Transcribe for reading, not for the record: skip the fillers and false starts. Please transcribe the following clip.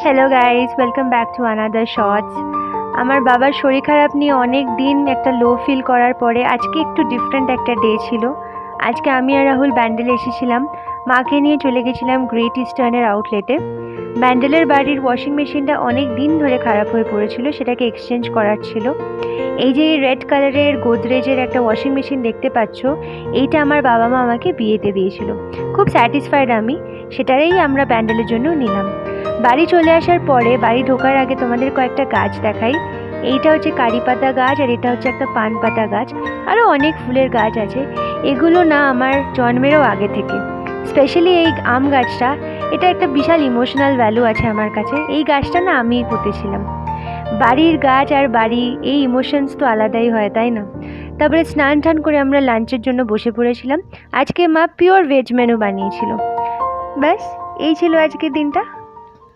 Hello guys, welcome back to another shorts. আমার বাবার শরীর খারাপ নিয়ে অনেক দিন একটা লো ফিল করার পরে আজকে একটু ডিফারেন্ট একটা ডে ছিল। আজকে আমি আর রাহুল ব্যান্ডেলে এসেছিলাম। মাকে নিয়ে চলে গেছিলাম গ্রেট ইস্টার্নের আউটলেটে। ব্যান্ডেলের বাড়ির ওয়াশিং মেশিনটা অনেক দিন ধরে খারাপ হয়ে পড়েছিল, সেটাকে এক্সচেঞ্জ করার ছিল। এই যে রেড কালারের গোদরেজের একটা ওয়াশিং মেশিন দেখতে পাচ্ছ, এইটা আমার বাবা মা আমাকে বিয়েতে দিয়েছিল। খুব স্যাটিসফাইড আমি, সেটারই আমরা ব্যান্ডেলের জন্য নিলাম। বাড়ি চলে আসার পরে বাড়ি ঢোকার আগে তোমাদের কয়েকটা গাছ দেখাই। এইটা হচ্ছে কারি পাতা গাছ, আর এটা হচ্ছে একটা পান পাতা গাছ। আরও অনেক ফুলের গাছ আছে। এগুলো না আমার জন্মেরও আগে থেকে। স্পেশালি এই আম গাছটা, এটা একটা বিশাল ইমোশনাল ভ্যালু আছে আমার কাছে। এই গাছটা না আমিই পুঁতেছিলাম। বাড়ির গাছ আর বাড়ি, এই ইমোশনস তো আলাদাই হয়, তাই না? তারপরে স্নান টান করে আমরা লাঞ্চের জন্য বসে পড়েছিলাম। আজকে মা পিওর ভেজ মেনু বানিয়েছিল। ব্যাস, এই ছিল আজকের দিনটা।